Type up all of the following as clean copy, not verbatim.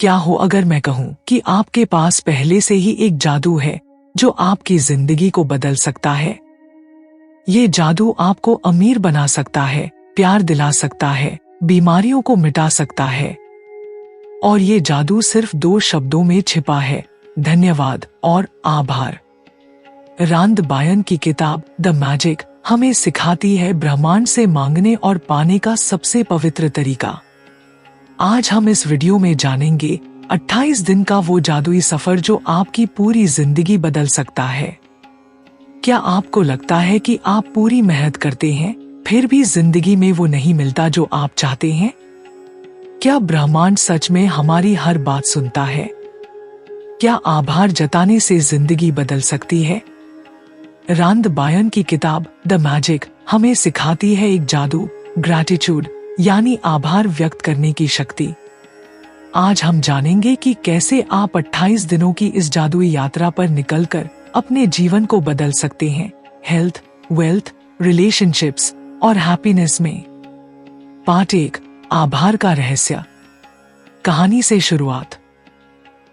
क्या हो अगर मैं कहूं कि आपके पास पहले से ही एक जादू है जो आपकी जिंदगी को बदल सकता है। ये जादू आपको अमीर बना सकता है, प्यार दिला सकता है, बीमारियों को मिटा सकता है। और ये जादू सिर्फ 2 शब्दों में छिपा है, धन्यवाद और आभार। रांद बायन की किताब द मैजिक हमें सिखाती है ब्रह्मांड से मांगने और पाने का सबसे पवित्र तरीका। आज हम इस वीडियो में जानेंगे 28 दिन का वो जादुई सफर जो आपकी पूरी जिंदगी बदल सकता है। क्या आपको लगता है कि आप पूरी मेहनत करते हैं फिर भी जिंदगी में वो नहीं मिलता जो आप चाहते हैं? क्या ब्रह्मांड सच में हमारी हर बात सुनता है? क्या आभार जताने से जिंदगी बदल सकती है? रांद बायन की किताब द मैजिक हमें सिखाती है एक जादू, ग्रैटिट्यूड यानी आभार व्यक्त करने की शक्ति। आज हम जानेंगे कि कैसे आप 28 दिनों की इस जादुई यात्रा पर निकलकर अपने जीवन को बदल सकते हैं, हेल्थ, वेल्थ, रिलेशनशिप्स और हैप्पीनेस में। पार्ट 1, आभार का रहस्य। कहानी से शुरुआत।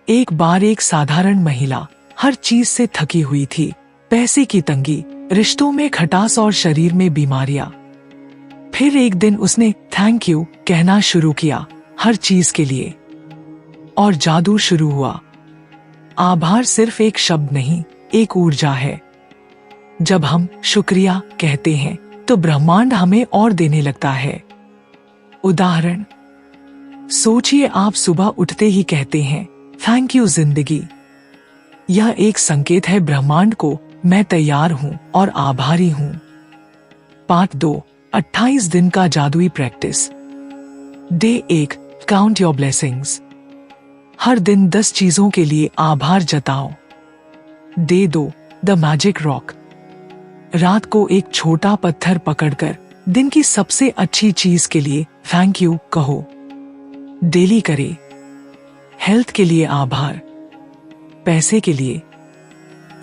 एक बार एक साधारण महिला हर चीज से थकी हुई थी, पैसे की तंगी, रिश्तों में खटास और शरीर में बीमारियां। फिर एक दिन उसने थैंक यू कहना शुरू किया, हर चीज के लिए। और जादू शुरू हुआ। आभार सिर्फ एक शब्द नहीं, एक ऊर्जा है। जब हम शुक्रिया कहते हैं तो ब्रह्मांड हमें और देने लगता है। उदाहरण, सोचिए आप सुबह उठते ही कहते हैं थैंक यू जिंदगी। यह एक संकेत है ब्रह्मांड को, मैं तैयार हूं और आभारी हूं। पार्ट 2, 28 दिन का जादुई practice. Day 1, count your blessings. हर दिन 10 चीजों के लिए आभार जताओ। Day 2, the magic rock. रात को एक छोटा पत्थर पकड़कर दिन की सबसे अच्छी चीज के लिए थैंक यू कहो। डेली करे। हेल्थ के लिए आभार, पैसे के लिए,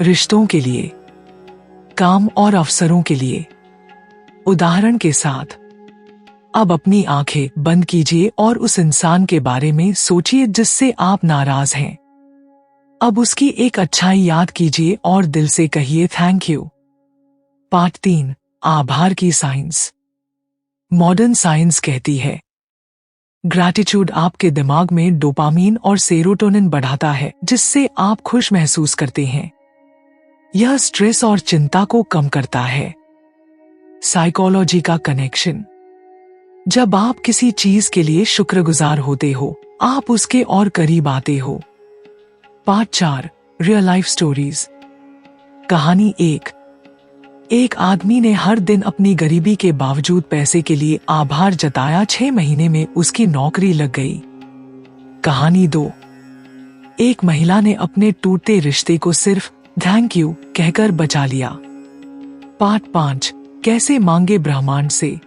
रिश्तों के लिए, काम और अवसरों के लिए। उदाहरण के साथ, अब अपनी आंखें बंद कीजिए और उस इंसान के बारे में सोचिए जिससे आप नाराज हैं। अब उसकी एक अच्छाई याद कीजिए और दिल से कहिए थैंक यू। पार्ट 3, आभार की साइंस। मॉडर्न साइंस कहती है ग्रैटिट्यूड आपके दिमाग में डोपामीन और सेरोटोनिन बढ़ाता है, जिससे आप खुश महसूस करते हैं। यह स्ट्रेस और चिंता को कम करता है। साइकोलॉजी का कनेक्शन। जब आप किसी चीज के लिए शुक्रगुजार होते हो, आप उसके और करीब आते हो। Part 4, real life stories. कहानी 1। एक आदमी ने हर दिन अपनी गरीबी के बावजूद पैसे के लिए आभार जताया। 6 महीने में उसकी नौकरी लग गई। कहानी 2। एक महिला ने अपने टूटते रिश्ते को सिर्फ थैंक यू कहकर बचा लिया। पार्ट 5, कैसे मांगे ब्रह्मांड से।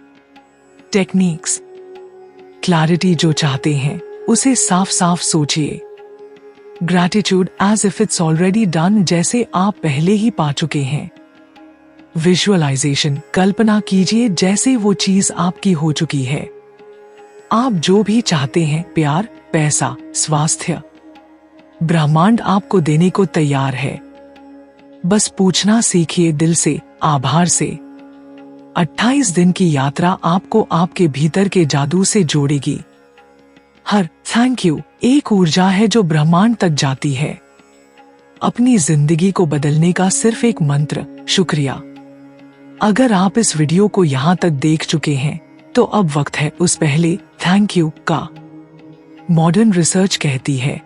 टेक्निक्स। क्लैरिटी, जो चाहते हैं उसे साफ साफ सोचिए। Gratitude as if it's already done, जैसे आप पहले ही पा चुके हैं। विजुअलाइजेशन, कल्पना कीजिए जैसे वो चीज आपकी हो चुकी है। आप जो भी चाहते हैं, प्यार, पैसा, स्वास्थ्य, ब्रह्मांड आपको देने को तैयार है। बस पूछना सीखिए दिल से, आभार से। 28 दिन की यात्रा आपको आपके भीतर के जादू से जोड़ेगी। हर थैंक यू एक ऊर्जा है जो ब्रह्मांड तक जाती है। अपनी जिंदगी को बदलने का सिर्फ एक मंत्र, शुक्रिया। अगर आप इस वीडियो को यहाँ तक देख चुके हैं तो अब वक्त है उस पहले थैंक यू का। मॉडर्न रिसर्च कहती है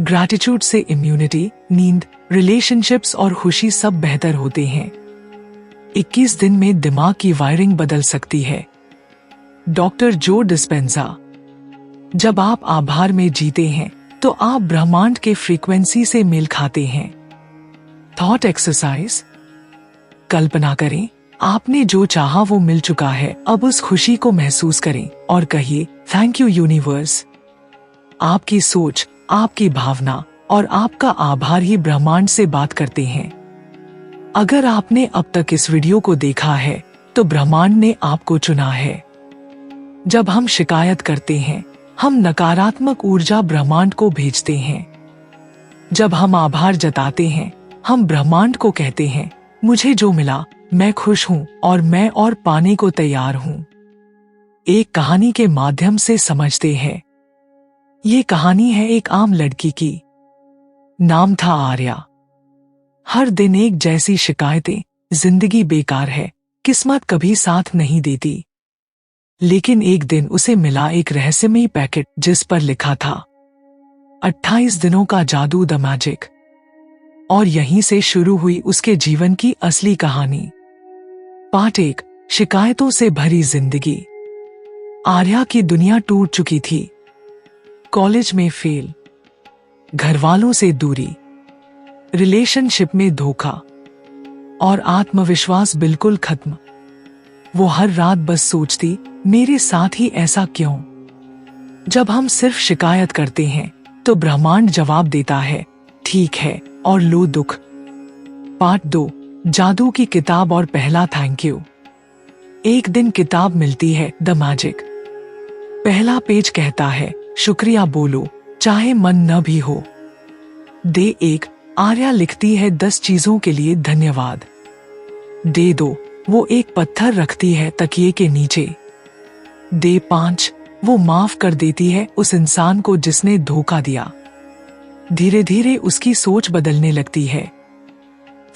ग्रैटिट्यूड से इम्यूनिटी, नींद, रिलेशनशिप्स और खुशी सब बेहतर होते हैं। 21 दिन में दिमाग की वायरिंग बदल सकती है। डॉक्टर जो डिस्पेंजा। जब आप आभार में जीते हैं तो आप ब्रह्मांड के फ्रीक्वेंसी से मेल खाते हैं। Thought exercise. कल्पना करें आपने जो चाहा वो मिल चुका है। अब उस खुशी को महसूस करें और कहिए थैंक यू यूनिवर्स। आपकी सोच, आपकी भावना और आपका आभार ही ब्रह्मांड से बात करते हैं। अगर आपने अब तक इस वीडियो को देखा है तो ब्रह्मांड ने आपको चुना है। जब हम शिकायत करते हैं हम नकारात्मक ऊर्जा ब्रह्मांड को भेजते हैं। जब हम आभार जताते हैं, हम ब्रह्मांड को कहते हैं, मुझे जो मिला मैं खुश हूं और मैं और पाने को तैयार हूं। एक कहानी के माध्यम से समझते हैं। ये कहानी है एक आम लड़की की। नाम था आर्या। हर दिन एक जैसी शिकायतें, जिंदगी बेकार है, किस्मत कभी साथ नहीं देती। लेकिन एक दिन उसे मिला एक रहस्यमयी पैकेट जिस पर लिखा था 28 दिनों का जादू, द मैजिक। और यहीं से शुरू हुई उसके जीवन की असली कहानी। पार्ट 1, शिकायतों से भरी जिंदगी। आर्या की दुनिया टूट चुकी थी। कॉलेज में फेल, घरवालों से दूरी, रिलेशनशिप में धोखा और आत्मविश्वास बिल्कुल खत्म। वो हर रात बस सोचती, मेरे साथ ही ऐसा क्यों? जब हम सिर्फ शिकायत करते हैं तो ब्रह्मांड जवाब देता है, ठीक है, और लो दुख। पार्ट 2, जादू की किताब और पहला थैंक यू। एक दिन किताब मिलती है, द मैजिक। पहला पेज कहता है, शुक्रिया बोलो चाहे मन न भी हो। डे 1, आर्या लिखती है 10 चीजों के लिए धन्यवाद। डे 2, वो एक पत्थर रखती है तकिए के नीचे। डे 5, वो माफ कर देती है उस इंसान को जिसने धोखा दिया। धीरे धीरे उसकी सोच बदलने लगती है।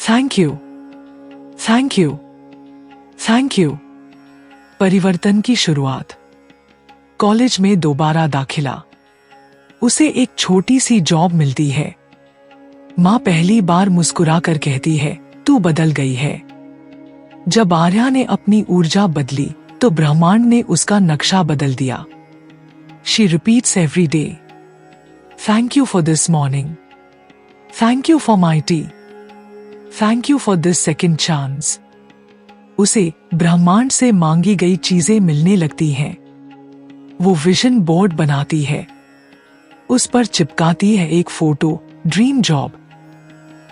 Thank you, thank you, thank you. परिवर्तन की शुरुआत। कॉलेज में दोबारा दाखिला। उसे एक छोटी सी जॉब मिलती है। माँ पहली बार मुस्कुराकर कहती है, तू बदल गई है। जब आर्या ने अपनी ऊर्जा बदली तो ब्रह्मांड ने उसका नक्शा बदल दिया। She repeats every day, thank you for this morning, thank you for my tea, thank you for this second chance। उसे ब्रह्मांड से मांगी गई चीजें मिलने लगती हैं। वो विजन बोर्ड बनाती है, उस पर चिपकाती है एक फोटो, ड्रीम जॉब।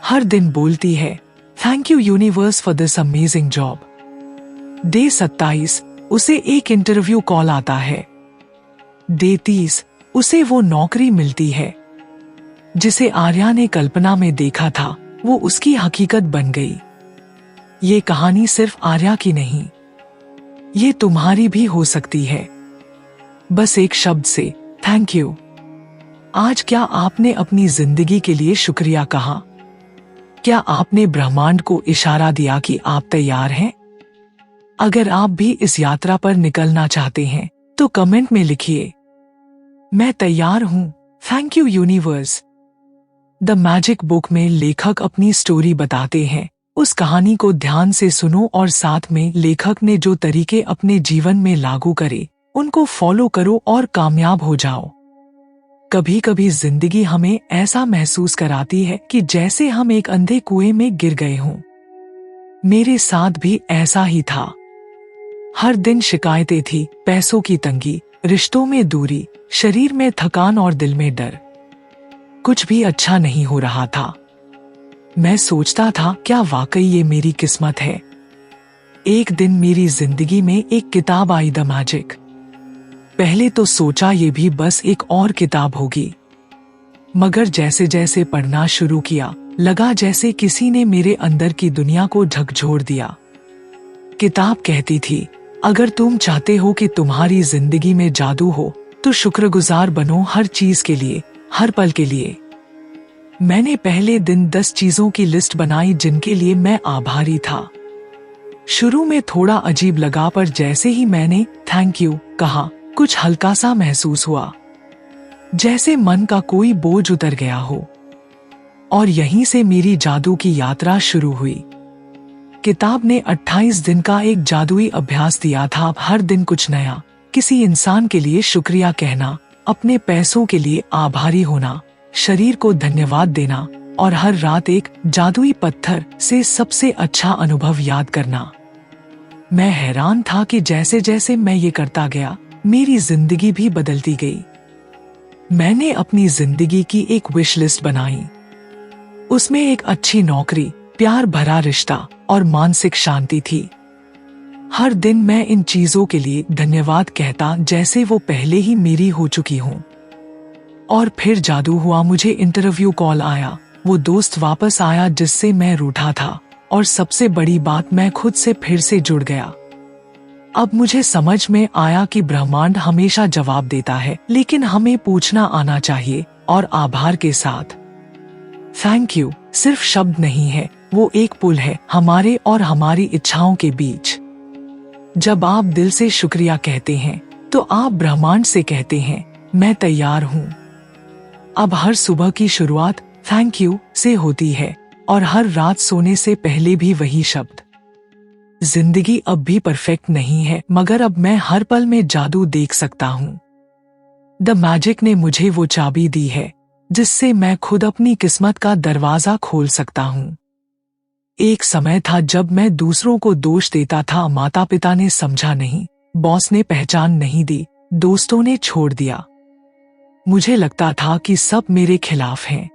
हर दिन बोलती है, thank you universe for this amazing job. Day 27, उसे एक इंटरव्यू कॉल आता है। डे 30, उसे वो नौकरी मिलती है जिसे आर्या ने कल्पना में देखा था, वो उसकी हकीकत बन गई। ये कहानी सिर्फ आर्या की नहीं, ये तुम्हारी भी हो सकती है। बस एक शब्द से, थैंक यू। आज क्या आपने अपनी जिंदगी के लिए शुक्रिया कहा? क्या आपने ब्रह्मांड को इशारा दिया कि आप तैयार हैं? अगर आप भी इस यात्रा पर निकलना चाहते हैं तो कमेंट में लिखिए, मैं तैयार हूं, thank you universe. The magic book में लेखक अपनी स्टोरी बताते हैं। उस कहानी को ध्यान से सुनो और साथ में लेखक ने जो तरीके अपने जीवन में लागू करे उनको फॉलो करो और कामयाब हो जाओ। कभी कभी जिंदगी हमें ऐसा महसूस कराती है कि जैसे हम एक अंधे कुएं में गिर गए हों। मेरे साथ भी ऐसा ही था। हर दिन शिकायतें थी, पैसों की तंगी, रिश्तों में दूरी, शरीर में थकान और दिल में डर। कुछ भी अच्छा नहीं हो रहा था। मैं सोचता था, क्या वाकई ये मेरी किस्मत है? एक दिन मेरी जिंदगी में एक किताब आई, द मैजिक। पहले तो सोचा ये भी बस एक और किताब होगी, मगर जैसे जैसे पढ़ना शुरू किया लगा जैसे किसी ने मेरे अंदर की दुनिया को झकझोर दिया। किताब कहती थी, अगर तुम चाहते हो कि तुम्हारी जिंदगी में जादू हो तो शुक्रगुजार बनो हर चीज के लिए, हर पल के लिए। मैंने पहले दिन 10 चीजों की लिस्ट बनाई जिनके लिए मैं आभारी था। शुरू में थोड़ा अजीब लगा, पर जैसे ही मैंने थैंक यू कहा कुछ हल्का सा महसूस हुआ, जैसे मन का कोई बोझ उतर गया हो। और यहीं से मेरी जादू की यात्रा शुरू हुई। किताब ने 28 दिन का एक जादुई अभ्यास दिया था। हर दिन कुछ नया, किसी इंसान के लिए शुक्रिया कहना, अपने पैसों के लिए आभारी होना, शरीर को धन्यवाद देना और हर रात एक जादुई पत्थर से सबसे अच्छा अनुभव याद करना। मैं हैरान था कि जैसे जैसे मैं ये करता गया मेरी जिंदगी भी बदलती गई। मैंने अपनी जिंदगी की एक विश लिस्ट बनाई। उसमें एक अच्छी नौकरी, प्यार भरा रिश्ता और मानसिक शांति थी। हर दिन मैं इन चीजों के लिए धन्यवाद कहता जैसे वो पहले ही मेरी हो चुकी हूँ। और फिर जादू हुआ, मुझे इंटरव्यू कॉल आया। वो दोस्त वापस आया जिससे मैं रूठा था, और सबसे बड़ी बात, मैं खुद से फिर से जुड़ गया। अब मुझे समझ में आया कि ब्रह्मांड हमेशा जवाब देता है, लेकिन हमें पूछना आना चाहिए, और आभार के साथ। थैंक यू सिर्फ शब्द नहीं है, वो एक पुल है हमारे और हमारी इच्छाओं के बीच। जब आप दिल से शुक्रिया कहते हैं तो आप ब्रह्मांड से कहते हैं, मैं तैयार हूँ। अब हर सुबह की शुरुआत थैंक यू से होती है, और हर रात सोने से पहले भी वही शब्द। जिंदगी अब भी परफेक्ट नहीं है, मगर अब मैं हर पल में जादू देख सकता हूँ। द मैजिक ने मुझे वो चाबी दी है जिससे मैं खुद अपनी किस्मत का दरवाजा खोल सकता हूँ। एक समय था जब मैं दूसरों को दोष देता था। माता पिता ने समझा नहीं, बॉस ने पहचान नहीं दी, दोस्तों ने छोड़ दिया। मुझे लगता था कि सब मेरे खिलाफ हैं।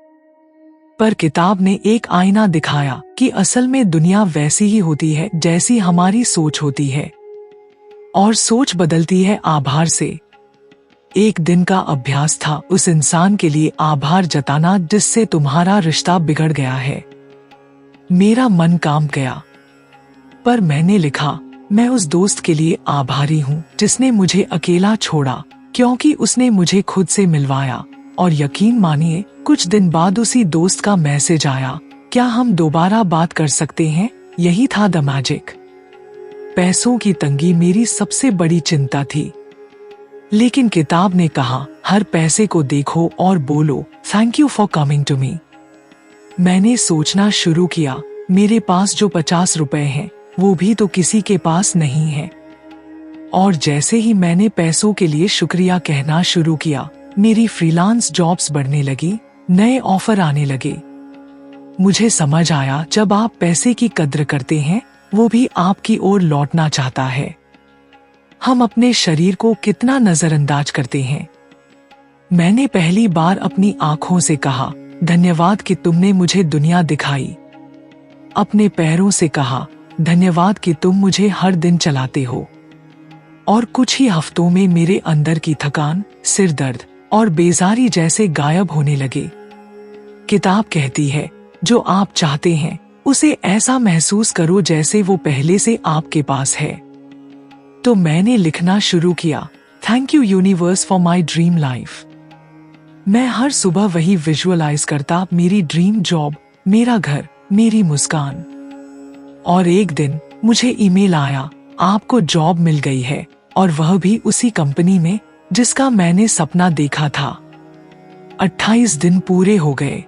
पर किताब ने एक आईना दिखाया कि असल में दुनिया वैसी ही होती है जैसी हमारी सोच होती है, और सोच बदलती है आभार से। एक दिन का अभ्यास था उस इंसान के लिए आभार जताना जिससे तुम्हारा रिश्ता बिगड़ गया है। मेरा मन काम गया, पर मैंने लिखा, मैं उस दोस्त के लिए आभारी हूँ जिसने मुझे अकेला छोड़ा, क्योंकि उसने मुझे खुद से मिलवाया। और यकीन मानिए, कुछ दिन बाद उसी दोस्त का मैसेज आया, क्या हम दोबारा बात कर सकते हैं? यही था द मैजिक। पैसों की तंगी मेरी सबसे बड़ी चिंता थी, लेकिन किताब ने कहा, हर पैसे को देखो और बोलो, thank you for coming to me. मैंने सोचना शुरू किया, मेरे पास जो 50 रुपए हैं वो भी तो किसी के पास नहीं है। और जैसे ही मैंने पैसों के लिए शुक्रिया कहना शुरू किया, मेरी फ्रीलांस जॉब्स बढ़ने लगी, नए ऑफर आने लगे। मुझे समझ आया, जब आप पैसे की कद्र करते हैं, वो भी आपकी ओर लौटना चाहता है। हम अपने शरीर को कितना नजरअंदाज करते हैं। मैंने पहली बार अपनी आंखों से कहा, धन्यवाद कि तुमने मुझे दुनिया दिखाई। अपने पैरों से कहा, धन्यवाद कि तुम मुझे हर दिन चलाते हो। और कुछ ही हफ्तों में मेरे अंदर की थकान, सिर दर्द और बेजारी जैसे गायब होने लगे। किताब कहती है, जो आप चाहते हैं उसे ऐसा महसूस करो जैसे वो पहले से आपके पास है। तो मैंने लिखना शुरू किया, thank you universe for my dream life. मैं हर सुबह वही विजुअलाइज करता, मेरी ड्रीम जॉब, मेरा घर, मेरी मुस्कान। और एक दिन मुझे ईमेल आया, आपको जॉब मिल गई है, और वह भी उसी कंपनी में जिसका मैंने सपना देखा था। 28 दिन पूरे हो गए,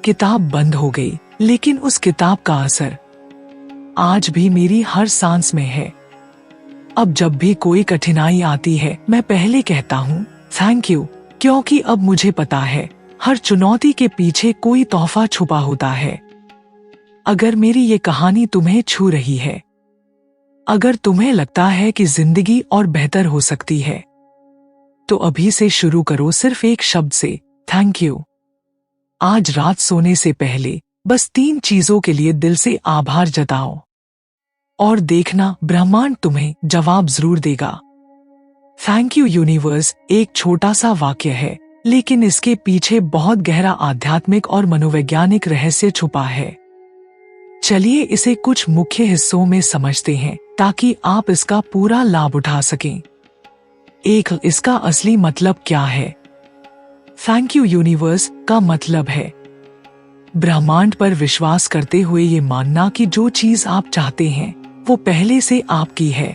किताब बंद हो गई, लेकिन उस किताब का असर आज भी मेरी हर सांस में है। अब जब भी कोई कठिनाई आती है, मैं पहले कहता हूँ थैंक यू, क्योंकि अब मुझे पता है हर चुनौती के पीछे कोई तोहफा छुपा होता है। अगर मेरी ये कहानी तुम्हें छू रही है, अगर तुम्हें लगता है कि जिंदगी और बेहतर हो सकती है, तो अभी से शुरू करो सिर्फ एक शब्द से, थैंक यू। आज रात सोने से पहले बस 3 चीजों के लिए दिल से आभार जताओ, और देखना ब्रह्मांड तुम्हें जवाब जरूर देगा। थैंक यू यूनिवर्स एक छोटा सा वाक्य है, लेकिन इसके पीछे बहुत गहरा आध्यात्मिक और मनोवैज्ञानिक रहस्य छुपा है। चलिए इसे कुछ मुख्य हिस्सों में समझते हैं ताकि आप इसका पूरा लाभ उठा सकें। 1. इसका असली मतलब क्या है? थैंक यू यूनिवर्स का मतलब है ब्रह्मांड पर विश्वास करते हुए ये मानना कि जो चीज आप चाहते हैं वो पहले से आपकी है।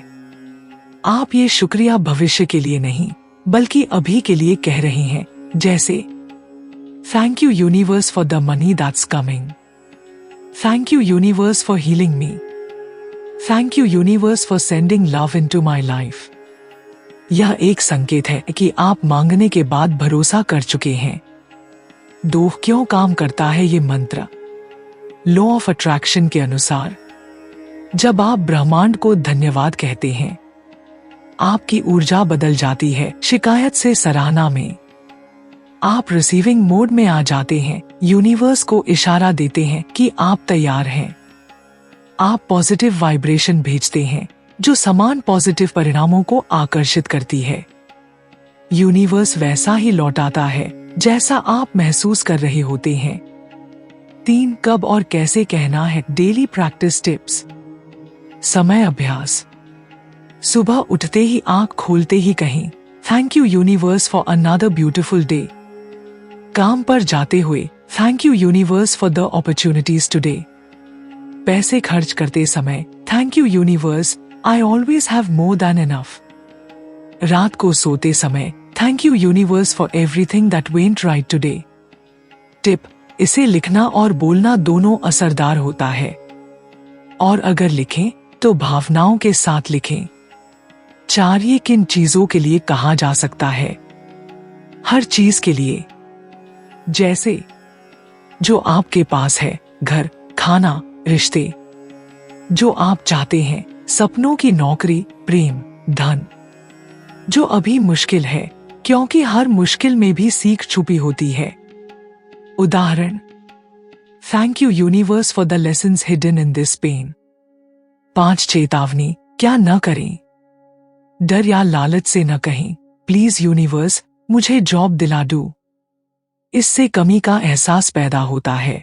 आप ये शुक्रिया भविष्य के लिए नहीं, बल्कि अभी के लिए कह रहे हैं, जैसे thank you universe for the money that's coming, thank you universe for healing me, thank you universe for sending love into my life. यह एक संकेत है कि आप मांगने के बाद भरोसा कर चुके हैं। 2. क्यों काम करता है ये मंत्र? लॉ ऑफ अट्रैक्शन के अनुसार जब आप ब्रह्मांड को धन्यवाद कहते हैं, आपकी ऊर्जा बदल जाती है। शिकायत से सराहना में आप रिसीविंग मोड में आ जाते हैं। यूनिवर्स को इशारा देते हैं कि आप तैयार हैं। आप पॉजिटिव वाइब्रेशन भेजते हैं, जो समान पॉजिटिव परिणामों को आकर्षित करती है। यूनिवर्स वैसा ही लौटाता है जैसा आप महसूस कर रहे होते हैं। 3 कब और कैसे कहना है। Daily practice tips. समय अभ्यास। सुबह उठते ही आंख खोलते ही कहें, thank you universe for another beautiful day. काम पर जाते हुए, thank you universe for the opportunities today. पैसे खर्च करते समय, thank you universe, I always have more than enough. रात को सोते समय, thank you universe for everything that went right today. Tip, इसे लिखना और बोलना दोनों असरदार होता है, और अगर लिखें तो भावनाओं के साथ लिखें। 4 ये किन चीजों के लिए कहा जा सकता है। हर चीज के लिए, जैसे जो आपके पास है, घर, खाना, रिश्ते। जो आप चाहते हैं, सपनों की नौकरी, प्रेम, धन। जो अभी मुश्किल है, क्योंकि हर मुश्किल में भी सीख छुपी होती है। उदाहरण, thank you universe for the lessons hidden in this pain. 5 चेतावनी, क्या न करें। डर या लालच से न कहें, प्लीज यूनिवर्स मुझे जॉब दिला दो। इससे कमी का एहसास पैदा होता है।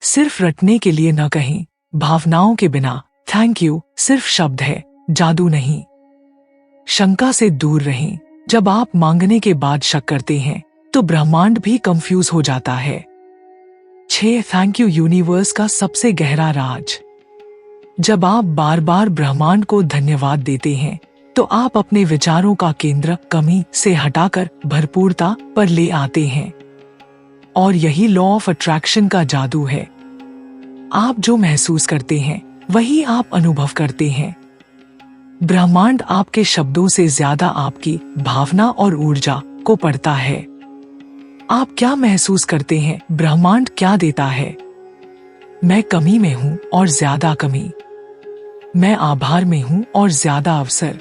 सिर्फ रटने के लिए न कहें, भावनाओं के बिना थैंक यू सिर्फ शब्द है, जादू नहीं। शंका से दूर रहें। जब आप मांगने के बाद शक करते हैं तो ब्रह्मांड भी कंफ्यूज हो जाता है। 6 थैंक यू यूनिवर्स का सबसे गहरा राज। जब आप बार बार ब्रह्मांड को धन्यवाद देते हैं तो आप अपने विचारों का केंद्र कमी से हटाकर भरपूरता पर ले आते हैं। और यही लॉ ऑफ अट्रैक्शन का जादू है। आप जो महसूस करते हैं वही आप अनुभव करते हैं। ब्रह्मांड आपके शब्दों से ज्यादा आपकी भावना और ऊर्जा को पढ़ता है। आप क्या महसूस करते हैं, ब्रह्मांड क्या देता है। मैं कमी में हूं और ज्यादा कमी। मैं आभार में हूं और ज्यादा अवसर।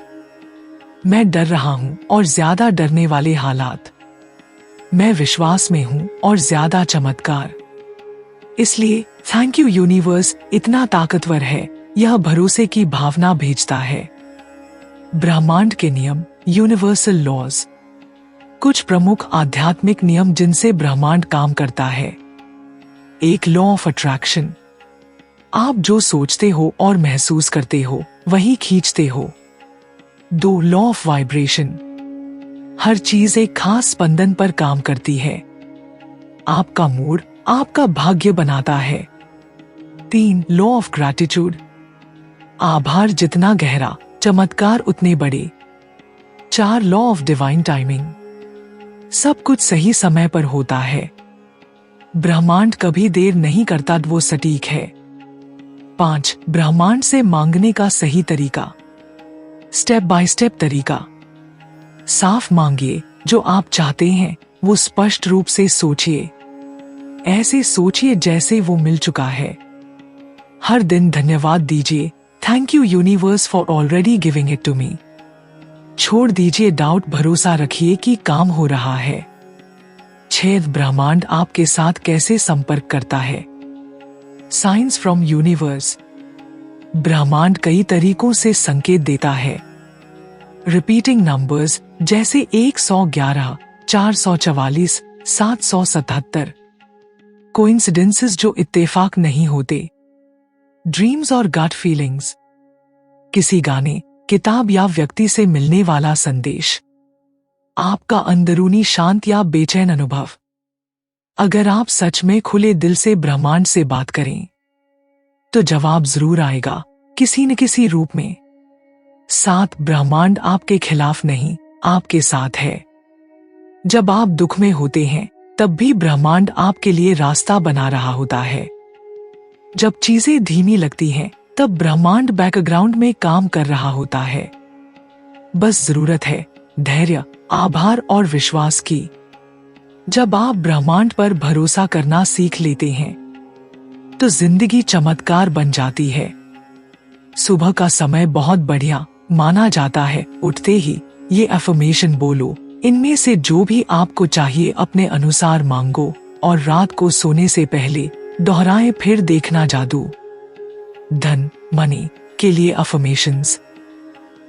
मैं डर रहा हूं और ज्यादा डरने वाले हालात। मैं विश्वास में हूं और ज्यादा चमत्कार। इसलिए थैंक यू यूनिवर्स इतना ताकतवर है, यह भरोसे की भावना भेजता है। ब्रह्मांड के नियम, यूनिवर्सल लॉज। कुछ प्रमुख आध्यात्मिक नियम जिनसे ब्रह्मांड काम करता है। 1 लॉ ऑफ अट्रैक्शन। आप जो सोचते हो और महसूस करते हो वही खींचते हो। 2 लॉ ऑफ वाइब्रेशन। हर चीज एक खास स्पंदन पर काम करती है। आपका मूड आपका भाग्य बनाता है। 3 लॉ ऑफ ग्रैटिट्यूड। आभार जितना गहरा, चमत्कार उतने बड़े। 4 लॉ ऑफ डिवाइन टाइमिंग। सब कुछ सही समय पर होता है। ब्रह्मांड कभी देर नहीं करता, वो सटीक है। 5 ब्रह्मांड से मांगने का सही तरीका। स्टेप बाय स्टेप तरीका। साफ मांगिए, जो आप चाहते हैं वो स्पष्ट रूप से सोचिए। ऐसे सोचिए जैसे वो मिल चुका है। हर दिन धन्यवाद दीजिए, thank you universe for already giving it to me. छोड़ दीजिए डाउट, भरोसा रखिए कि काम हो रहा है। 6 ब्रह्मांड आपके साथ कैसे संपर्क करता है। Science from universe. ब्रह्मांड कई तरीकों से संकेत देता है। रिपीटिंग नंबर्स जैसे 111, 444, 777। कोइंसिडेंसेस जो इत्तेफाक नहीं होते। ड्रीम्स और गट फीलिंग्स। किसी गाने, किताब या व्यक्ति से मिलने वाला संदेश। आपका अंदरूनी शांत या बेचैन अनुभव। अगर आप सच में खुले दिल से ब्रह्मांड से बात करें तो जवाब जरूर आएगा, किसी न किसी रूप में। 7 ब्रह्मांड आपके खिलाफ नहीं, आपके साथ है। जब आप दुख में होते हैं तब भी ब्रह्मांड आपके लिए रास्ता बना रहा होता है। जब चीजें धीमी लगती हैं तब ब्रह्मांड बैकग्राउंड में काम कर रहा होता है। बस जरूरत है धैर्य, आभार और विश्वास की। जब आप ब्रह्मांड पर भरोसा करना सीख लेते हैं तो जिंदगी चमत्कार बन जाती है। सुबह का समय बहुत बढ़िया माना जाता है। उठते ही ये अफर्मेशन बोलो, इनमें से जो भी आपको चाहिए अपने अनुसार मांगो, और रात को सोने से पहले दोहराएं, फिर देखना जादू। धन, मनी, के लिए अफर्मेशंस।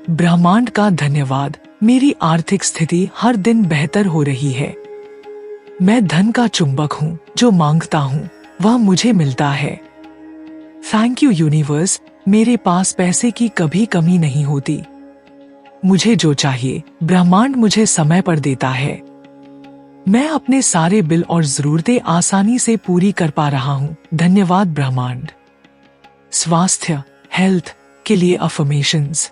ब्रह्मांड का धन्यवाद, मेरी आर्थिक स्थिति हर दिन बेहतर हो रही है। मैं धन का चुंबक हूँ, जो मांगता हूँ वह मुझे मिलता है। थैंक यू यूनिवर्स, मेरे पास पैसे की कभी कमी नहीं होती। मुझे जो चाहिए ब्रह्मांड मुझे समय पर देता है। मैं अपने सारे बिल और जरूरतें आसानी से पूरी कर पा रहा हूँ, धन्यवाद ब्रह्मांड। स्वास्थ्य, हेल्थ के लिए अफर्मेशंस।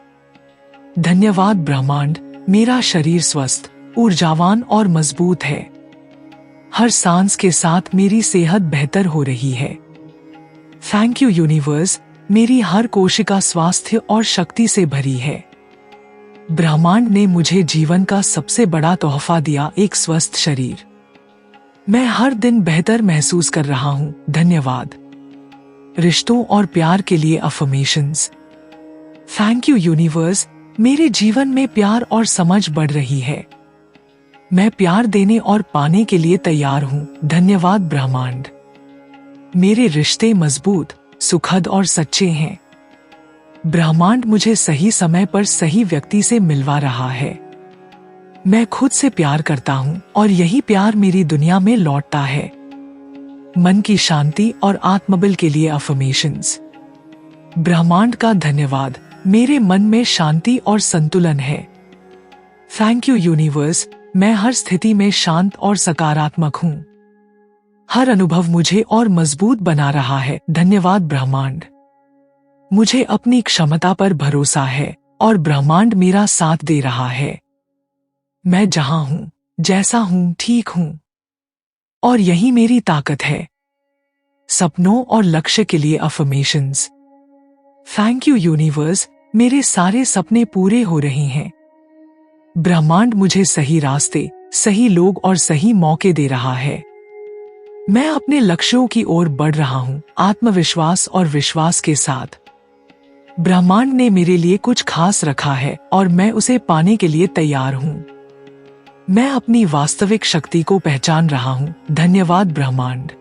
धन्यवाद ब्रह्मांड, मेरा शरीर स्वस्थ, ऊर्जावान और मजबूत है। हर सांस के साथ मेरी सेहत बेहतर हो रही है। थैंक यू यूनिवर्स, मेरी हर कोशिका स्वास्थ्य और शक्ति से भरी है। ब्रह्मांड ने मुझे जीवन का सबसे बड़ा तोहफा दिया, एक स्वस्थ शरीर। मैं हर दिन बेहतर महसूस कर रहा हूँ, धन्यवाद। रिश्तों और प्यार के लिए अफर्मेशंस। थैंक यू यूनिवर्स, मेरे जीवन में प्यार और समझ बढ़ रही है। मैं प्यार देने और पाने के लिए तैयार हूँ, धन्यवाद ब्रह्मांड। मेरे रिश्ते मजबूत, सुखद और सच्चे हैं। ब्रह्मांड मुझे सही समय पर सही व्यक्ति से मिलवा रहा है। मैं खुद से प्यार करता हूँ और यही प्यार मेरी दुनिया में लौटता है। मन की शांति और आत्मबल के लिए अफर्मेशंस। ब्रह्मांड का धन्यवाद, मेरे मन में शांति और संतुलन है। थैंक यू यूनिवर्स, मैं हर स्थिति में शांत और सकारात्मक हूँ। हर अनुभव मुझे और मजबूत बना रहा है, धन्यवाद ब्रह्मांड। मुझे अपनी क्षमता पर भरोसा है और ब्रह्मांड मेरा साथ दे रहा है। मैं जहां हूं, जैसा हूं, ठीक हूं और यही मेरी ताकत है। सपनों और लक्ष्य के लिए अफर्मेशंस। थैंक यू यूनिवर्स, मेरे सारे सपने पूरे हो रहे हैं। ब्रह्मांड मुझे सही रास्ते, सही लोग और सही मौके दे रहा है। मैं अपने लक्ष्यों की ओर बढ़ रहा हूं, आत्मविश्वास और विश्वास के साथ। ब्रह्मांड ने मेरे लिए कुछ खास रखा है और मैं उसे पाने के लिए तैयार हूं। मैं अपनी वास्तविक शक्ति को पहचान रहा हूं, धन्यवाद ब्रह्मांड।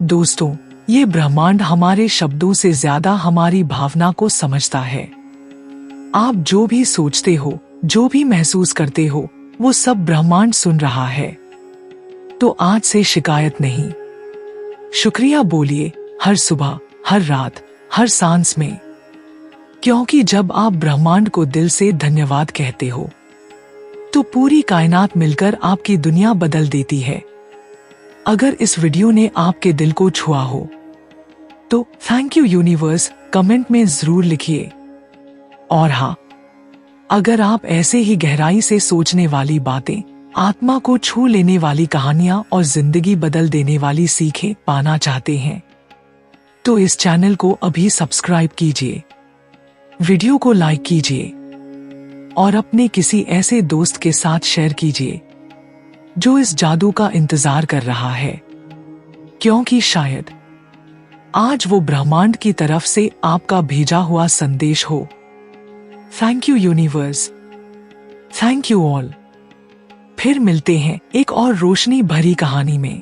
दोस्तों, ये ब्रह्मांड हमारे शब्दों से ज्यादा हमारी भावना को समझता है। आप जो भी सोचते हो, जो भी महसूस करते हो, वो सब ब्रह्मांड सुन रहा है। तो आज से शिकायत नहीं, शुक्रिया बोलिए, हर सुबह, हर रात, हर सांस में। क्योंकि जब आप ब्रह्मांड को दिल से धन्यवाद कहते हो, तो पूरी कायनात मिलकर आपकी दुनिया बदल देती है। अगर इस वीडियो ने आपके दिल को छुआ हो, तो थैंक यू यूनिवर्स कमेंट में जरूर लिखिए। और हाँ, अगर आप ऐसे ही गहराई से सोचने वाली बातें, आत्मा को छू लेने वाली कहानियां और जिंदगी बदल देने वाली सीखें पाना चाहते हैं, तो इस चैनल को अभी सब्सक्राइब कीजिए, वीडियो को लाइक कीजिए और अपने किसी ऐसे दोस्त के साथ शेयर कीजिए जो इस जादू का इंतजार कर रहा है, क्योंकि शायद आज वो ब्रह्मांड की तरफ से आपका भेजा हुआ संदेश हो। Thank you universe, thank you all. फिर मिलते हैं एक और रोशनी भरी कहानी में।